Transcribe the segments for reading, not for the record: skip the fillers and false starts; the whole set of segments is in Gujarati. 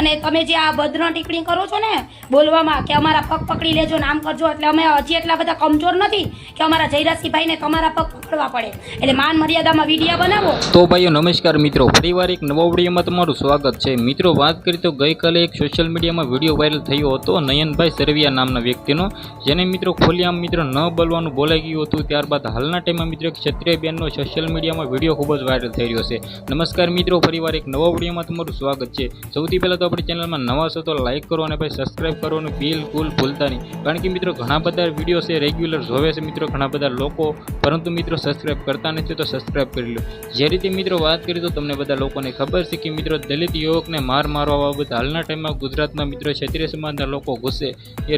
અને તમે જે આ ભદ્ર ટીકડી કરો છો ને બોલવામાં કે અમારા પગ પકડી લેજો નામ કરજો, એટલે અમે હજી એટલા બધા કમજોર નથી કે અમારા જયરાજસિંહભાઈને તમારા પગ પકડવા પડે, એટલે માન મર્યાદામાં વિડીયો બનાવો. તો ભાઈઓ નમસ્કાર મિત્રો, ફરીવાર એક નવા વિડીયોમાં તમારું સ્વાગત છે. મિત્રો વાત કરીએ તો ગઈકાલે એક સોશિયલ મીડિયામાં વિડીયો વાયરલ થયો હતો નયનભાઈ સરવિયા નામના વ્યક્તિનો, જેને મિત્રો ખોલિયામ મિત્રો ન બોલવાનું બોલાઈ ગયું હતું. ત્યારબાદ હાલના ટાઈમમાં મિત્રો એક ક્ષત્રિય બેનનો સોશિયલ મીડિયામાં વિડીયો ખૂબ જ વાયરલ થઈ રહ્યો છે. નમસ્કાર મિત્રો, ફરીવાર એક નવા વિડીયોમાં તમારું સ્વાગત છે. સૌથી પહેલાં તો આપણી ચેનલમાં નવા છો તો લાઇક કરો અને ભાઈ સબસ્ક્રાઈબ કરવાનું બિલકુલ ભૂલતા નહીં, કારણ કે મિત્રો ઘણા બધા વિડીયો છે રેગ્યુલર જોવે છે મિત્રો ઘણા બધા લોકો, પરંતુ મિત્રો સબસ્ક્રાઈબ કરતા નથી તો સબસ્ક્રાઈબ કરી લો. જે રીતે મિત્રો વાત કરી તો તમને બધા લોકોને ખબર છે કે મિત્રો દલિત યુવકને માર મારવા બાબત હાલના ટાઈમમાં ગુજરાતમાં મિત્રો ક્ષત્રિય સમાજના લોકો ઘૂસે એ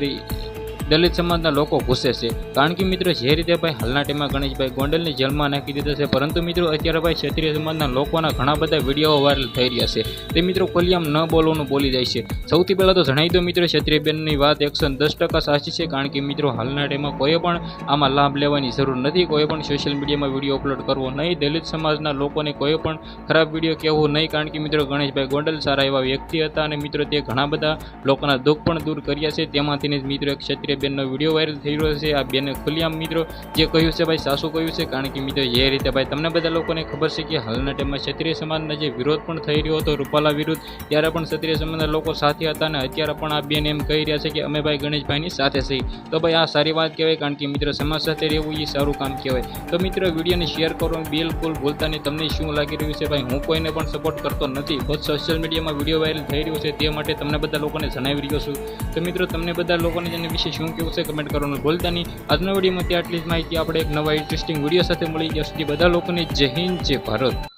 દલિત સમાજના લોકો ઘૂસે છે, કારણ કે મિત્રો જે રીતે ભાઈ હાલના ટાઈમમાં ગણેશભાઈ ગોંડલની જેલમાં નાખી દીધા છે, પરંતુ મિત્રો અત્યારે ભાઈ ક્ષત્રિય સમાજના લોકોના ઘણા બધા વિડીયો વાયરલ થઈ રહ્યા છે. તે મિત્રો ખોલિયામ ન બોલવાનું બોલી જાય છે. સૌથી પહેલાં તો જણાવી દો મિત્રો, ક્ષત્રિય બેનની વાત 110% સાચી છે, કારણ કે મિત્રો હાલના ટાઈમમાં કોઈ પણ આમાં લાભ લેવાની જરૂર નથી. કોઈ પણ સોશિયલ મીડિયામાં વિડીયો અપલોડ કરવો નહીં, દલિત સમાજના લોકોને કોઈ પણ ખરાબ વિડીયો કહેવું નહીં, કારણ કે મિત્રો ગણેશભાઈ ગોંડલ સારા એવા વ્યક્તિ હતા અને મિત્રો તે ઘણા બધા લોકોના દુઃખ પણ દૂર કર્યા છે. તેમાંથી મિત્રો એક ક્ષત્રિય બેનનો વિડીયો વાયરલ થઈ રહ્યો છે. આ બેને ખુલ્લામ મિત્રો જે કહ્યું છે ભાઈ સાસુ કહ્યું છે, કારણ કે મિત્રો જે રીતે ભાઈ તમને બધા લોકોને ખબર છે કે હાલના ટાઈમમાં ક્ષત્રિય સમાજના જે વિરોધ પણ થઈ રહ્યો હતો રૂપાલા વિરુદ્ધ, ત્યારે પણ ક્ષત્રિય સમાજના લોકો સાથે હતા અને અત્યારે પણ આ બેન એમ કહી રહ્યા છે કે અમે ભાઈ ગણેશભાઈની સાથે છીએ. તો ભાઈ આ સારી વાત કહેવાય, કારણ કે મિત્રો સમાજ સાથે રહેવું એ સારું કામ કહેવાય. તો મિત્રો વિડીયોને શેર કરો બિલકુલ ભૂલતા નહીં. તમને શું લાગી રહ્યું છે? ભાઈ હું કોઈને પણ સપોર્ટ કરતો નથી, બસ સોશિયલ મીડિયામાં વિડીયો વાયરલ થઈ રહ્યો છે તે માટે તમને બધા લોકોને જણાવી રહ્યો છું. તો મિત્રો તમને બધા લોકોને જેને વિશે શું કહેવું છે કમેન્ટ કરવાનું ભૂલતા નહીં. આજના વિડીયોમાં આટલી જ માહિતી. આપણે એક નવા ઇન્ટરેસ્ટિંગ વિડીયો સાથે મળી ગયા સુધી બધા લોકોને જય હિન્દ, જય ભારત.